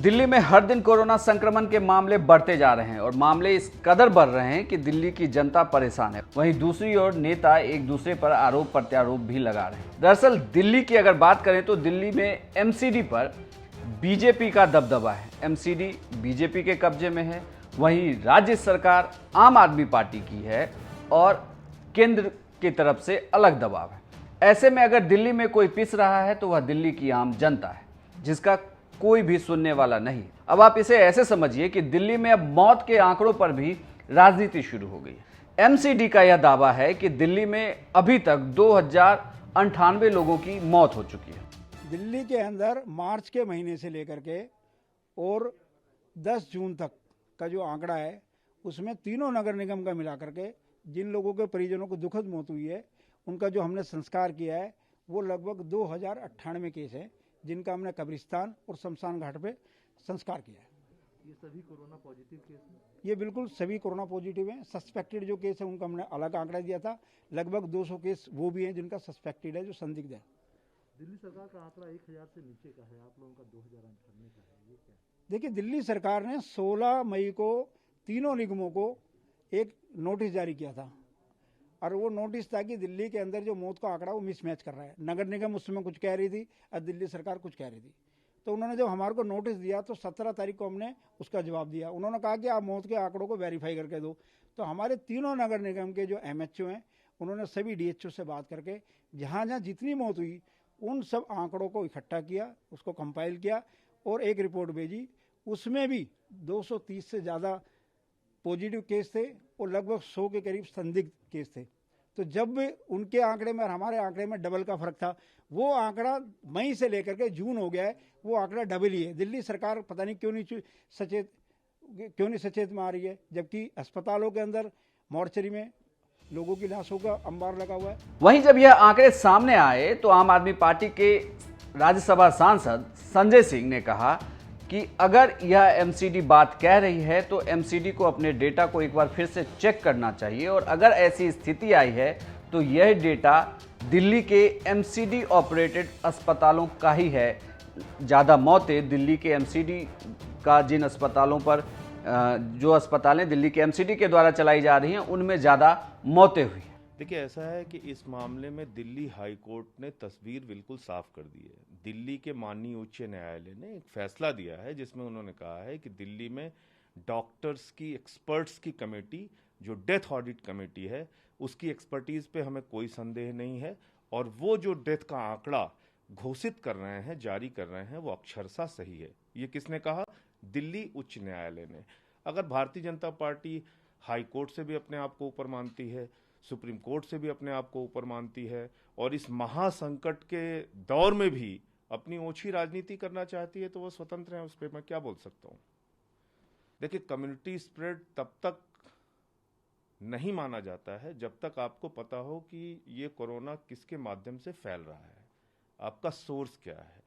दिल्ली में हर दिन कोरोना संक्रमण के मामले बढ़ते जा रहे हैं और मामले इस कदर बढ़ रहे हैं कि दिल्ली की जनता परेशान है। वहीं दूसरी ओर नेता एक दूसरे पर आरोप प्रत्यारोप भी लगा रहे हैं। दरअसल दिल्ली की अगर बात करें तो दिल्ली में एमसीडी पर बीजेपी का दबदबा है। एमसीडी बीजेपी के कब्जे में है, वहीं राज्य सरकार आम आदमी पार्टी की है और केंद्र की तरफ से अलग दबाव है। ऐसे में अगर दिल्ली में कोई पिस रहा है तो वह दिल्ली की आम जनता है, जिसका कोई भी सुनने वाला नहीं। अब आप इसे ऐसे समझिए कि दिल्ली में अब मौत के आंकड़ों पर भी राजनीति शुरू हो गई है। एमसीडी का यह दावा है कि दिल्ली में अभी तक 2098 लोगों की मौत हो चुकी है। दिल्ली के अंदर मार्च के महीने से लेकर के और 10 जून तक का जो आंकड़ा है, उसमें तीनों नगर निगम का मिला करके जिन लोगों के परिजनों को दुखद मौत हुई है, उनका जो हमने संस्कार किया है वो लगभग 2098 केस है, जिनका हमने कब्रिस्तान और शमशान घाट पे संस्कार किया है। ये सभी कोरोना पॉजिटिव केस हैं? ये बिल्कुल सभी कोरोना पॉजिटिव हैं। सस्पेक्टेड जो केस है उनका हमने अलग आंकड़ा दिया था। लगभग 200 केस वो भी हैं जिनका सस्पेक्टेड है, जो संदिग्ध है। दिल्ली सरकार का आंकड़ा 1000 से नीचे का है, आप लोगों का 2098 का है, ये क्या? देखिए, दिल्ली सरकार ने 16 मई को तीनों निगमों को एक नोटिस जारी किया था और वो नोटिस था कि दिल्ली के अंदर जो मौत का आंकड़ा वो मिसमैच कर रहा है। नगर निगम उस समय कुछ कह रही थी और दिल्ली सरकार कुछ कह रही थी। तो उन्होंने जब हमारे को नोटिस दिया तो 17 तारीख को हमने उसका जवाब दिया। उन्होंने कहा कि आप मौत के आंकड़ों को वेरीफाई करके दो। तो हमारे तीनों नगर निगम के जो एमएचओ हैं, उन्होंने सभी डीएचओ से बात करके जहाँ जहाँ जितनी मौत हुई उन सब आंकड़ों को इकट्ठा किया, उसको कंपाइल किया और एक रिपोर्ट भेजी। उसमें भी 230 से ज़्यादा पॉजिटिव केस थे और लगभग 100 के करीब संदिग्ध केस थे। तो जब उनके आंकड़े में और हमारे आंकड़े में डबल का फर्क था, वो आंकड़ा मई से लेकर के जून हो गया है, वो आंकड़ा डबल ही है। दिल्ली सरकार पता नहीं क्यों नहीं सचेत में आ रही है, जबकि अस्पतालों के अंदर मॉर्चरी में लोगों की लाशों का अंबार लगा हुआ है। वहीं जब यह आंकड़े सामने आए तो आम आदमी पार्टी के राज्यसभा सांसद संजय सिंह ने कहा कि अगर यह एमसीडी बात कह रही है तो एमसीडी को अपने डेटा को एक बार फिर से चेक करना चाहिए और अगर ऐसी स्थिति आई है तो यह डेटा दिल्ली के एमसीडी ऑपरेटेड अस्पतालों का ही है। ज़्यादा मौतें दिल्ली के एमसीडी का जिन अस्पतालों पर जो अस्पतालें दिल्ली के एमसीडी के द्वारा चलाई जा रही हैं उनमें ज़्यादा मौतें हुई। देखिए, ऐसा है कि इस मामले में दिल्ली हाई कोर्ट ने तस्वीर बिल्कुल साफ कर दी है। दिल्ली के माननीय उच्च न्यायालय ने एक फैसला दिया है जिसमें उन्होंने कहा है कि दिल्ली में डॉक्टर्स की एक्सपर्ट्स की कमेटी, जो डेथ ऑडिट कमेटी है, उसकी एक्सपर्टीज़ पे हमें कोई संदेह नहीं है और वो जो डेथ का आंकड़ा घोषित कर रहे हैं, जारी कर रहे हैं, वो अक्षरशः सही है। ये किसने कहा? दिल्ली उच्च न्यायालय ने। अगर Bharatiya Janata party high court से भी अपने आप को ऊपर मानती है, सुप्रीम कोर्ट से भी अपने आप को ऊपर मानती है और इस महासंकट के दौर में भी अपनी ओछी राजनीति करना चाहती है, तो वो स्वतंत्र है, उस पर मैं क्या बोल सकता हूँ। देखिए, कम्युनिटी स्प्रेड तब तक नहीं माना जाता है जब तक आपको पता हो कि ये कोरोना किसके माध्यम से फैल रहा है, आपका सोर्स क्या है।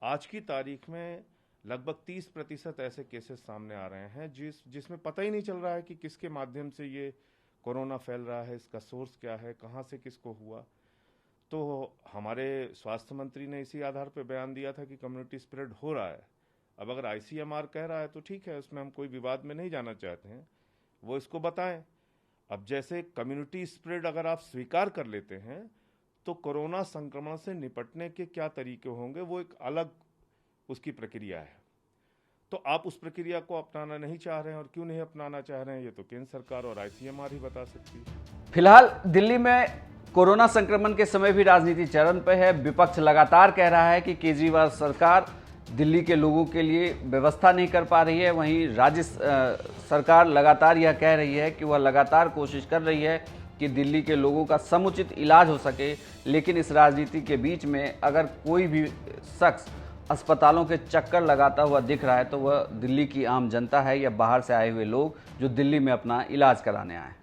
आज की तारीख में लगभग 30% ऐसे केसेस सामने आ रहे हैं जिसमें पता ही नहीं चल रहा है कि किसके माध्यम से ये कोरोना फैल रहा है, इसका सोर्स क्या है, कहाँ से किसको हुआ। तो हमारे स्वास्थ्य मंत्री ने इसी आधार पर बयान दिया था कि कम्युनिटी स्प्रेड हो रहा है। अब अगर आईसीएमआर कह रहा है तो ठीक है, उसमें हम कोई विवाद में नहीं जाना चाहते हैं, वो इसको बताएं। अब जैसे कम्युनिटी स्प्रेड अगर आप स्वीकार कर लेते हैं तो कोरोना संक्रमण से निपटने के क्या तरीके होंगे, वो एक अलग उसकी प्रक्रिया है। तो आप उस प्रक्रिया को अपनाना नहीं चाह रहे हैं और क्यों नहीं अपनाना चाह रहे हैं, ये तो केंद्र सरकार और आईसीएमआर ही बता सकती है। फिलहाल दिल्ली में कोरोना संक्रमण के समय भी राजनीति चरम पर है। विपक्ष लगातार कह रहा है कि केजरीवाल सरकार दिल्ली के लोगों के लिए व्यवस्था नहीं कर पा रही है। वहीं राज्य सरकार लगातार यह कह रही है कि वह लगातार कोशिश कर रही है कि दिल्ली के लोगों का समुचित इलाज हो सके। लेकिन इस राजनीति के बीच में अगर कोई भी शख्स अस्पतालों के चक्कर लगाता हुआ दिख रहा है तो वह दिल्ली की आम जनता है या बाहर से आए हुए लोग जो दिल्ली में अपना इलाज कराने आए हैं।